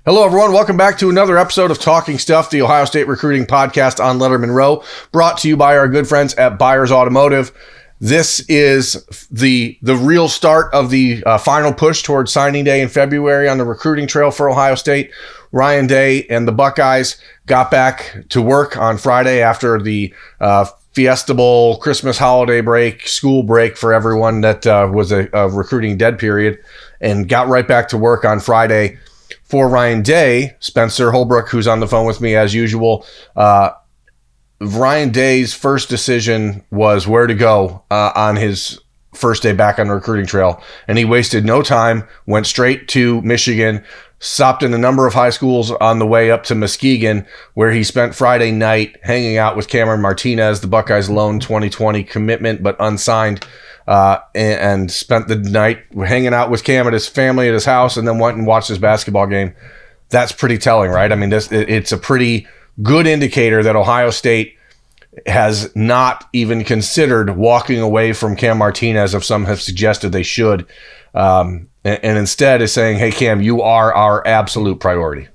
Hello, everyone. Welcome back to another episode of Talking Stuff, the Ohio State recruiting podcast on Lettermen Row, brought to you by our good friends at Byers Automotive. This is the real start of the final push towards signing day in February on the recruiting trail for Ohio State. Ryan Day and the Buckeyes got back to work on Friday after the Fiesta Bowl, Christmas holiday break, school break for everyone that was a recruiting dead period, and got right back to work on Friday. For Ryan Day, Spencer Holbrook, who's on the phone with me as usual, Ryan Day's first decision was where to go on his first day back on the recruiting trail. And he wasted no time, went straight to Michigan, stopped in a number of high schools on the way up to Muskegon, where he spent Friday night hanging out with Cameron Martinez, the Buckeyes lone 2020 commitment but unsigned, and spent the night hanging out with Cam at his family at his house, and then went and watched his basketball game. That's pretty telling, right? I mean, it's a pretty good indicator that Ohio State has not even considered walking away from Cam Martinez, if some have suggested they should, and instead is saying, hey, Cam, you are our absolute priority.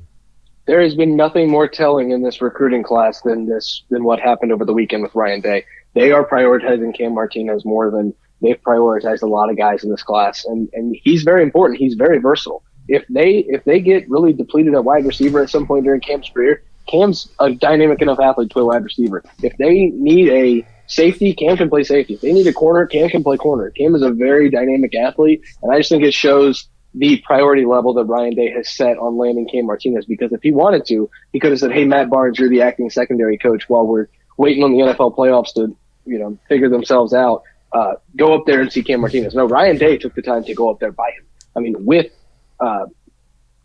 There has been nothing more telling in this recruiting class than what happened over the weekend with Ryan Day. They are prioritizing Cam Martinez more than they've prioritized a lot of guys in this class, and he's very important. He's very versatile. If they get really depleted at wide receiver at some point during Cam's career, Cam's a dynamic enough athlete to play wide receiver. If they need a safety, Cam can play safety. If they need a corner, Cam can play corner. Cam is a very dynamic athlete, and I just think it shows the priority level that Ryan Day has set on landing Cam Martinez, because if he wanted to, he could have said, hey, Matt Barnes, you're the acting secondary coach while we're waiting on the NFL playoffs to figure themselves out. Go up there and see Cam Martinez. No, Ryan Day took the time to go up there by him. I mean, with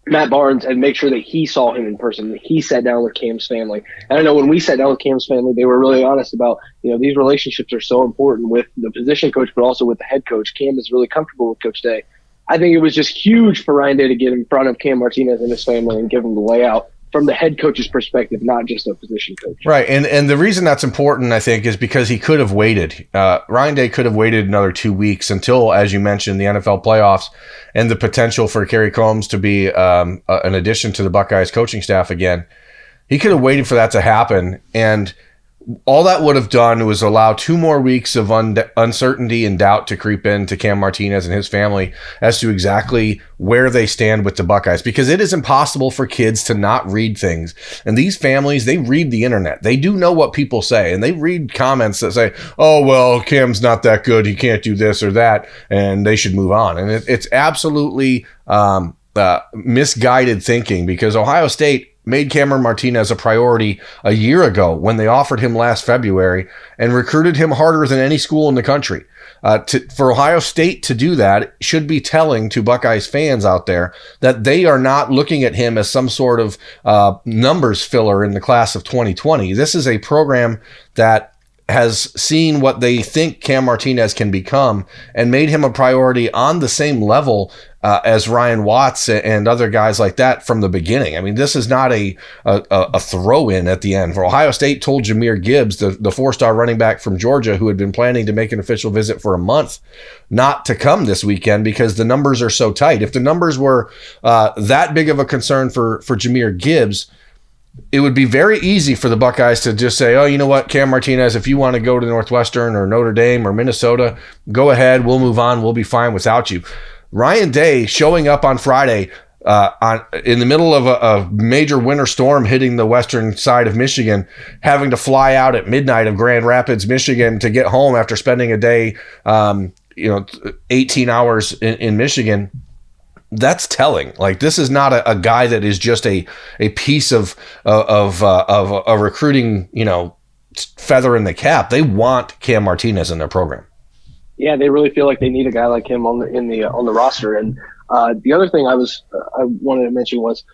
Matt Barnes, and make sure that he saw him in person, that he sat down with Cam's family. And I know when we sat down with Cam's family, they were really honest about, these relationships are so important with the position coach, but also with the head coach. Cam is really comfortable with Coach Day. I think it was just huge for Ryan Day to get in front of Cam Martinez and his family and give him the layout from the head coach's perspective, not just a position coach. Right. And the reason that's important, I think, is because he could have waited. Ryan Day could have waited another 2 weeks until, as you mentioned, the NFL playoffs and the potential for Kerry Combs to be an addition to the Buckeyes coaching staff again. He could have waited for that to happen. And all that would have done was allow 2 more weeks of uncertainty and doubt to creep into Cam Martinez and his family as to exactly where they stand with the Buckeyes, because it is impossible for kids to not read things. And these families, they read the internet. They do know what people say, and they read comments that say, oh, well, Cam's not that good. He can't do this or that, and they should move on. And it's absolutely misguided thinking, because Ohio State made Cameron Martinez a priority a year ago when they offered him last February and recruited him harder than any school in the country. For Ohio State to do that should be telling to Buckeyes fans out there that they are not looking at him as some sort of numbers filler in the class of 2020. This is a program that has seen what they think Cam Martinez can become and made him a priority on the same level as Ryan Watts and other guys like that from the beginning. I mean, this is not a throw-in at the end. For Ohio State told Jahmyr Gibbs, the 4-star running back from Georgia, who had been planning to make an official visit for a month, not to come this weekend because the numbers are so tight. If the numbers were that big of a concern for Jahmyr Gibbs, it would be very easy for the Buckeyes to just say, oh, you know what, Cam Martinez, if you want to go to Northwestern or Notre Dame or Minnesota, go ahead. We'll move on. We'll be fine without you. Ryan Day showing up on Friday in the middle of a major winter storm hitting the western side of Michigan, having to fly out at midnight of Grand Rapids, Michigan to get home after spending a day, 18 hours in Michigan. That's telling. Like, this is not a guy that is just a piece of a recruiting, feather in the cap. They want Cam Martinez in their program. Yeah, they really feel like they need a guy like him on the roster. And the other thing I wanted to mention was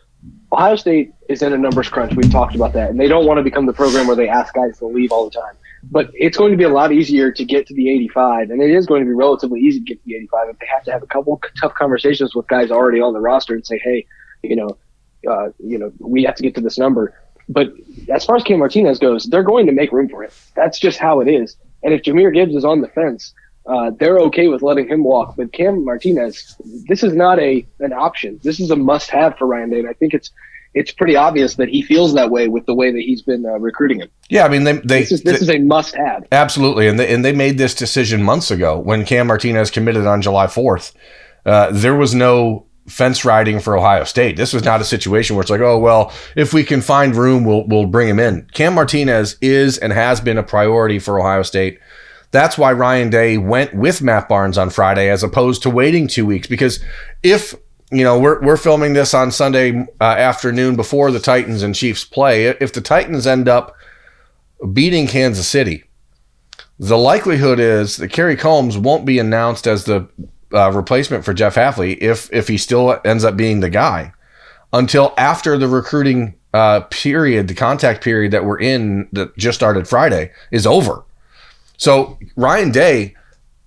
Ohio State is in a numbers crunch. We've talked about that, and they don't want to become the program where they ask guys to leave all the time. But it's going to be a lot easier to get to the 85, and it is going to be relatively easy to get to the 85 if they have to have a couple tough conversations with guys already on the roster and say, hey, we have to get to this number. But as far as Cam Martinez goes, they're going to make room for him. That's just how it is. And if Jahmyr Gibbs is on the fence, they're okay with letting him walk. But Cam Martinez, this is not an option. This is a must-have for Ryan Day, and I think it's pretty obvious that he feels that way with the way that he's been recruiting him. Yeah, I mean, this is a must-have. Absolutely, and they made this decision months ago when Cam Martinez committed on July 4th. There was no fence riding for Ohio State. This was not a situation where it's like, oh, well, if we can find room, we'll bring him in. Cam Martinez is and has been a priority for Ohio State. That's why Ryan Day went with Matt Barnes on Friday as opposed to waiting 2 weeks. Because if, we're filming this on Sunday afternoon before the Titans and Chiefs play, if the Titans end up beating Kansas City, the likelihood is that Kerry Combs won't be announced as the replacement for Jeff Hafley if he still ends up being the guy until after the recruiting period, the contact period that we're in that just started Friday is over. So Ryan Day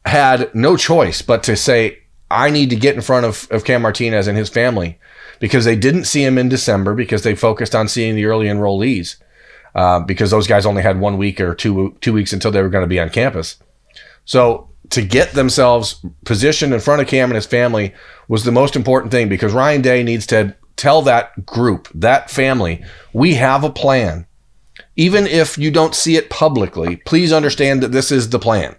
had no choice but to say, I need to get in front of Cam Martinez and his family because they didn't see him in December because they focused on seeing the early enrollees because those guys only had 1 week or two weeks until they were going to be on campus. So to get themselves positioned in front of Cam and his family was the most important thing because Ryan Day needs to tell that group, that family, we have a plan. Even if you don't see it publicly, please understand that this is the plan.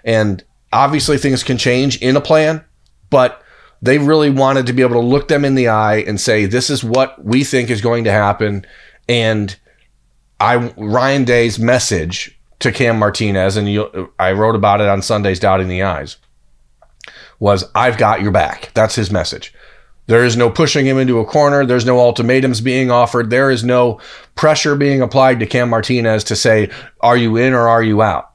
And obviously things can change in a plan, but they really wanted to be able to look them in the eye and say, this is what we think is going to happen. And Ryan Day's message to Cam Martinez, and I wrote about it on Sunday's Doubting the Eyes, was I've got your back. That's his message. There is no pushing him into a corner. There's no ultimatums being offered. There is no pressure being applied to Cam Martinez to say, are you in or are you out?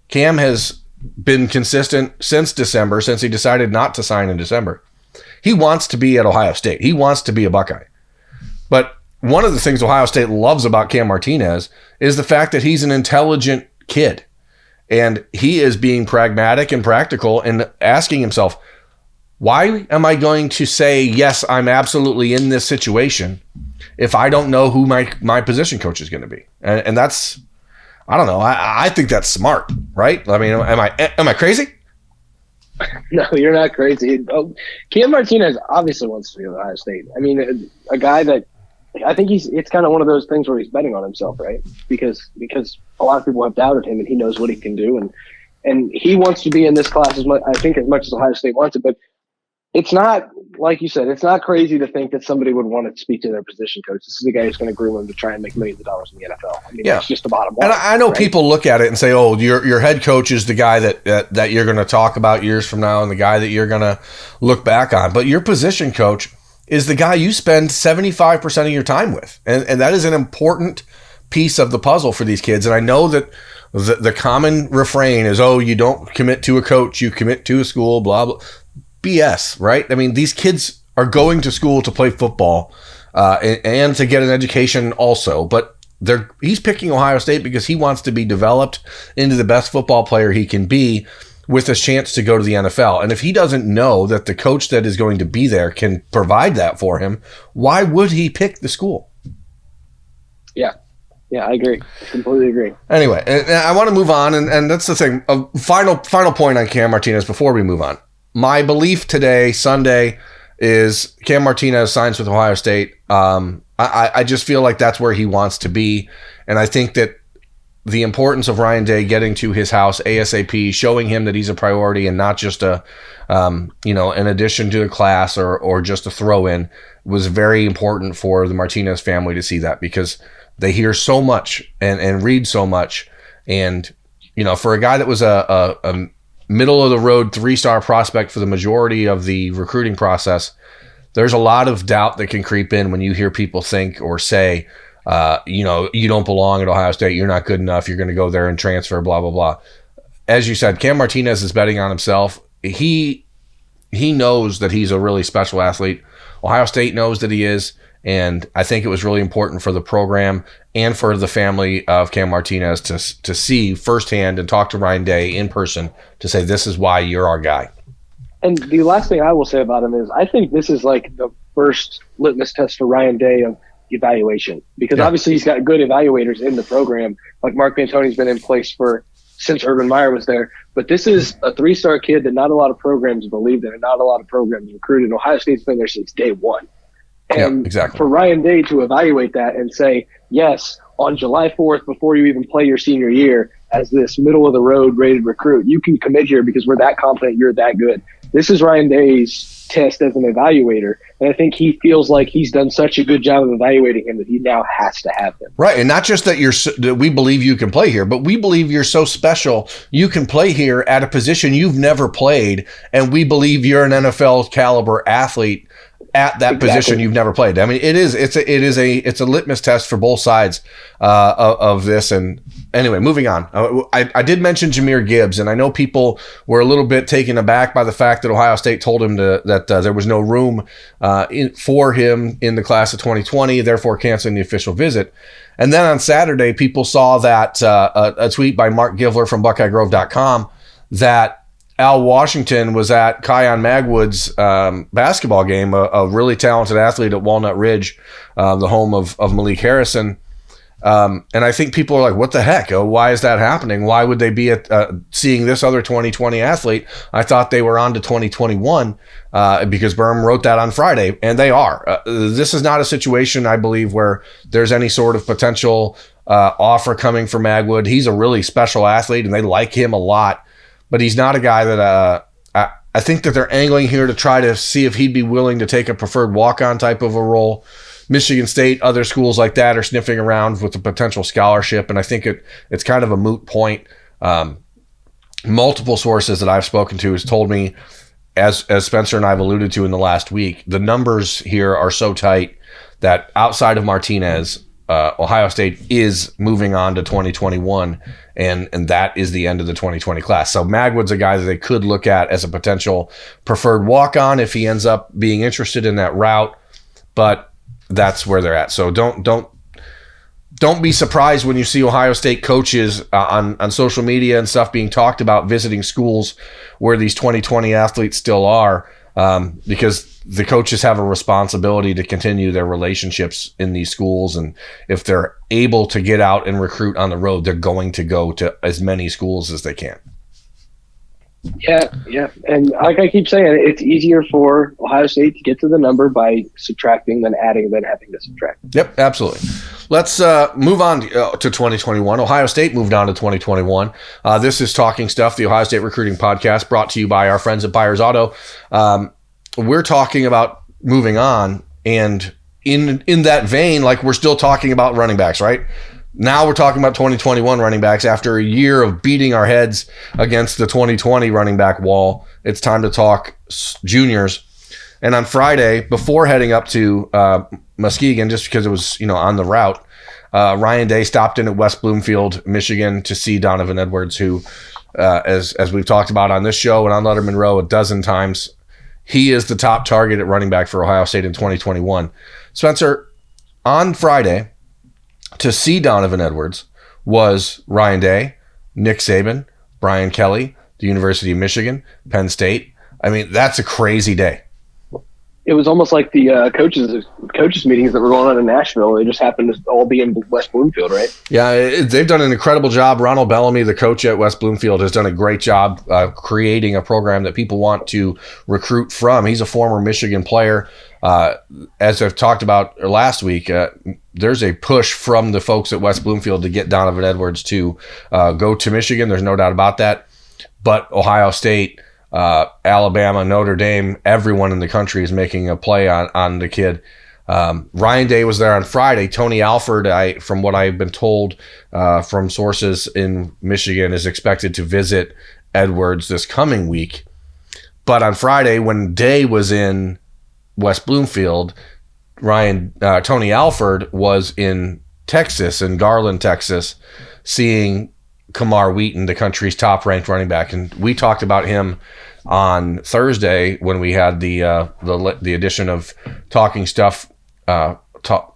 Cam has been consistent since December, since he decided not to sign in December. He wants to be at Ohio State. He wants to be a Buckeye. But one of the things Ohio State loves about Cam Martinez is the fact that he's an intelligent kid. And he is being pragmatic and practical and asking himself, why am I going to say, yes, I'm absolutely in this situation if I don't know who my position coach is going to be? And that's, I don't know. I think that's smart, right? I mean, am I crazy? No, you're not crazy. Cam Martinez obviously wants to be at Ohio State. I mean, a guy that I think it's kind of one of those things where he's betting on himself, right? Because a lot of people have doubted him and he knows what he can do. And he wants to be in this class as much as Ohio State wants it, but it's not, like you said, it's not crazy to think that somebody would want to speak to their position coach. This is the guy who's going to groom him to try and make millions of dollars in the NFL. I mean, that's just the bottom line. And I know right? people look at it and say, oh, your head coach is the guy that you're going to talk about years from now and the guy that you're going to look back on. But your position coach is the guy you spend 75% of your time with. And that is an important piece of the puzzle for these kids. And I know that the common refrain is, oh, you don't commit to a coach, you commit to a school, blah, blah. BS, right? I mean, these kids are going to school to play football and to get an education also, but he's picking Ohio State because he wants to be developed into the best football player he can be with a chance to go to the NFL. And if he doesn't know that the coach that is going to be there can provide that for him, why would he pick the school? Yeah, I agree. Completely agree. Anyway, I want to move on, and that's the thing. A final point on Cam Martinez before we move on. My belief today, Sunday, is Cam Martinez signs with Ohio State. I just feel like that's where he wants to be. And I think that the importance of Ryan Day getting to his house ASAP, showing him that he's a priority and not just an addition to the class or just a throw in, was very important for the Martinez family to see that, because they hear so much and read so much. And, for a guy that was a middle of the road 3-star prospect for the majority of the recruiting process, there's a lot of doubt that can creep in when you hear people think or say, you don't belong at Ohio State, you're not good enough, you're going to go there and transfer, blah, blah, blah. As you said, Cam Martinez is betting on himself. He knows that he's a really special athlete. Ohio State knows that he is. And I think it was really important for the program and for the family of Cam Martinez to see firsthand and talk to Ryan Day in person to say, this is why you're our guy. And the last thing I will say about him is I think this is like the first litmus test for Ryan Day of evaluation, because obviously he's got good evaluators in the program. Like Mark Antoni's been in place for since Urban Meyer was there. But this is a 3-star kid that not a lot of programs believed in and not a lot of programs recruited. Ohio State's been there since day one. And exactly. For Ryan Day to evaluate that and say, yes, on July 4th, before you even play your senior year, as this middle-of-the-road rated recruit, you can commit here because we're that confident you're that good. This is Ryan Day's test as an evaluator, and I think he feels like he's done such a good job of evaluating him that he now has to have him. Right, and not just that that we believe you can play here, but we believe you're so special you can play here at a position you've never played, and we believe you're an NFL caliber athlete at that position you've never played. I mean, it's a litmus test for both sides of this. And anyway, moving on. I did mention Jahmyr Gibbs, and I know people were a little bit taken aback by the fact that Ohio State told him that there was no room for him in the class of 2020, therefore canceling the official visit. And then on Saturday, people saw that a tweet by Mark Givler from BuckeyeGrove.com that Al Washington was at Qian Magwood's basketball game, a really talented athlete at Walnut Ridge, the home of Malik Harrison. And I think people are like, what the heck? Why is that happening? Why would they be seeing this other 2020 athlete? I thought they were on to 2021 because Berm wrote that on Friday, and they are. This is not a situation, I believe, where there's any sort of potential offer coming for Magwood. He's a really special athlete, and they like him a lot. But he's not a guy that I think that they're angling here to try to see if he'd be willing to take a preferred walk-on type of a role. Michigan State, other schools like that are sniffing around with a potential scholarship, and I think it's kind of a moot point. Multiple sources that I've spoken to has told me, as Spencer and I have alluded to in the last week, the numbers here are so tight that outside of Martinez, Ohio State is moving on to 2021, and that is the end of the 2020 class. So Magwood's a guy that they could look at as a potential preferred walk-on if he ends up being interested in that route, but that's where they're at. So don't be surprised when you see Ohio State coaches on social media and stuff being talked about visiting schools where these 2020 athletes still are, because the coaches have a responsibility to continue their relationships in these schools. And if they're able to get out and recruit on the road, they're going to go to as many schools as they can. Yeah. And like I keep saying, it's easier for Ohio State to get to the number by subtracting than adding than having to subtract. Yep, absolutely. Let's move on to 2021. Ohio State moved on to 2021. This is Talking Stuff, the Ohio State recruiting podcast, brought to you by our friends at Byers Auto. We're talking about moving on, and in that vein, like, we're still talking about running backs, right? Now we're talking about 2021 running backs. After a year of beating our heads against the 2020 running back wall, it's time to talk juniors. And on Friday, before heading up to Muskegon, just because it was, on the route, Ryan Day stopped in at West Bloomfield, Michigan, to see Donovan Edwards, who, as we've talked about on this show and on Lettermen Row a dozen times, he is the top target at running back for Ohio State in 2021. Spencer, on Friday, to see Donovan Edwards was Ryan Day, Nick Saban, Brian Kelly, the University of Michigan, Penn State. I mean, that's a crazy day. It was almost like the coaches meetings that were going on in Nashville. They just happened to all be in West Bloomfield, right? Yeah, they've done an incredible job. Ronald Bellamy, the coach at West Bloomfield, has done a great job creating a program that people want to recruit from. He's a former Michigan player. As I've talked about last week, there's a push from the folks at West Bloomfield to get Donovan Edwards to go to Michigan. There's no doubt about that. But Ohio State, Alabama, Notre Dame, everyone in the country is making a play on the kid. Ryan Day was there on Friday. Tony Alford, from what I've been told from sources in Michigan, is expected to visit Edwards this coming week. But on Friday, when Day was in West Bloomfield, Tony Alford was in Texas, in Garland, Texas, seeing Kamar Wheaton, the country's top-ranked running back, and we talked about him on Thursday when we had the edition of Talking Stuff,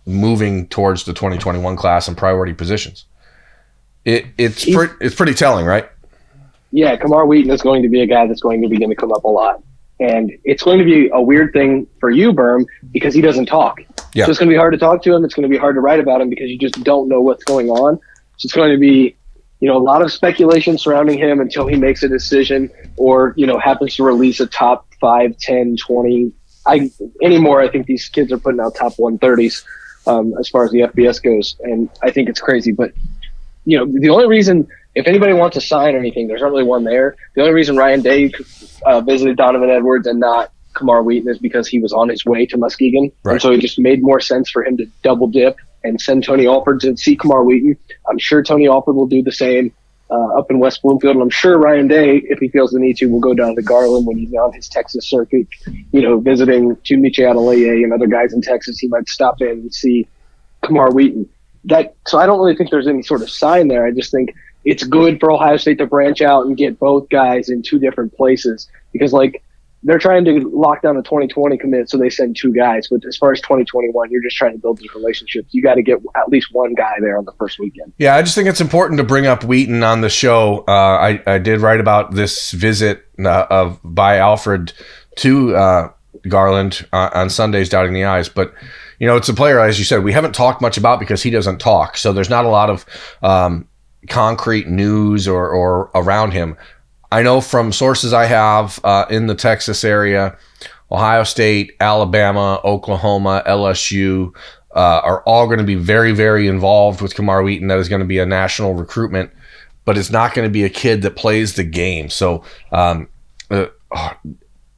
moving towards the 2021 class and priority positions. It's pretty telling, right? Yeah, Kamar Wheaton is going to be a guy that's going to come up a lot, and it's going to be a weird thing for you, Berm, because he doesn't talk. Yeah. So it's going to be hard to talk to him. It's going to be hard to write about him because you just don't know what's going on. So it's going to be a lot of speculation surrounding him until he makes a decision or, happens to release a top 5, 10, 20. Anymore, I think these kids are putting out top 130s as far as the FBS goes. And I think it's crazy. But, the only reason, if anybody wants to sign or anything, there's not really one there. The only reason Ryan Day visited Donovan Edwards and not Kamar Wheaton is because he was on his way to Muskegon. Right. And so it just made more sense for him to double dip and send Tony Alford to see Kamar Wheaton. I'm sure Tony Alford will do the same up in West Bloomfield. And I'm sure Ryan Day, if he feels the need to, will go down to Garland when he's on his Texas circuit, visiting Tumiche Adelaide and other guys in Texas. He might stop in and see Kamar Wheaton. So I don't really think there's any sort of sign there. I just think it's good for Ohio State to branch out and get both guys in two different places because, they're trying to lock down a 2020 commit, so they send 2 guys. But as far as 2021, you're just trying to build these relationships. You got to get at least one guy there on the first weekend. Yeah, I just think it's important to bring up Wheaton on the show. I did write about this visit by Alfred to Garland on Sundays, Doubting the Eyes. But, it's a player, as you said, we haven't talked much about because he doesn't talk. So there's not a lot of concrete news or around him. I know from sources I have in the Texas area, Ohio State, Alabama, Oklahoma, LSU are all going to be very, very involved with Kamar Wheaton. That is going to be a national recruitment, but it's not going to be a kid that plays the game. So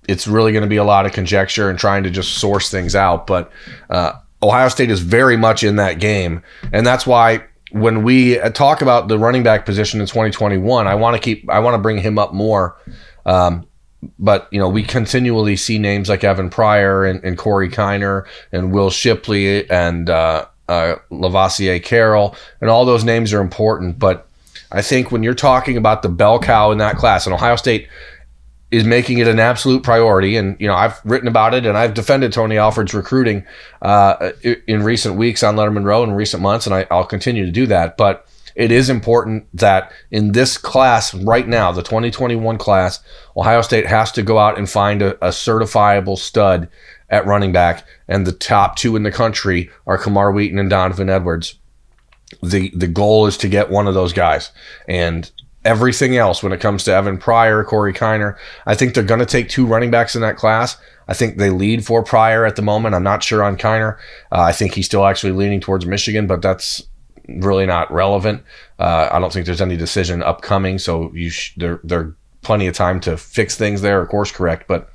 it's really going to be a lot of conjecture and trying to just source things out. But Ohio State is very much in that game, and that's why when we talk about the running back position in 2021, I want to bring him up more. But we continually see names like Evan Pryor and Corey Kiner and Will Shipley and Lavassier Carroll, and all those names are important. But I think when you're talking about the bell cow in that class, and Ohio State is making it an absolute priority. And, I've written about it and I've defended Tony Alford's recruiting in recent weeks on Lettermen Row in recent months, and I'll continue to do that. But it is important that in this class right now, the 2021 class, Ohio State has to go out and find a certifiable stud at running back, and the top 2 in the country are Kamar Wheaton and Donovan Edwards. The goal is to get one of those guys. And everything else, when it comes to Evan Pryor, Corey Kiner, I think they're going to take 2 running backs in that class. I think they lead for Pryor at the moment. I'm not sure on Kiner. I think he's still actually leaning towards Michigan, but that's really not relevant. I don't think there's any decision upcoming, so there plenty of time to fix things there or course correct. But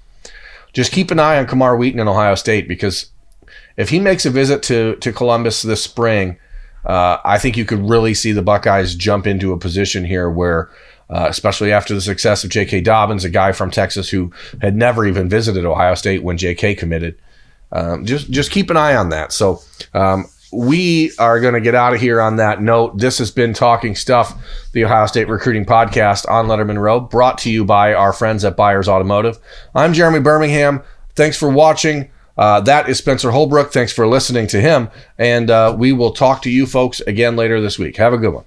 just keep an eye on Kamar Wheaton in Ohio State, because if he makes a visit to Columbus this spring, I think you could really see the Buckeyes jump into a position here where, especially after the success of J.K. Dobbins, a guy from Texas who had never even visited Ohio State when J.K. committed, just keep an eye on that. So we are going to get out of here on that note. This has been Talking Stuff, the Ohio State Recruiting Podcast on Lettermen Row, brought to you by our friends at Byers Automotive. I'm Jeremy Birmingham. Thanks for watching. That is Spencer Holbrook. Thanks for listening to him. And we will talk to you folks again later this week. Have a good one.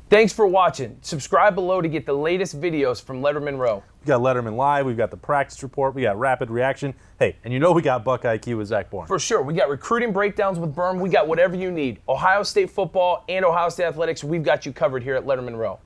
Thanks for watching. Subscribe below to get the latest videos from Lettermen Row. We got Letterman Live. We've got the practice report. We got rapid reaction. Hey, and we got Buckeye Q with Zach Bourne. For sure. We got recruiting breakdowns with Berm. We got whatever you need. Ohio State football and Ohio State athletics, we've got you covered here at Lettermen Row.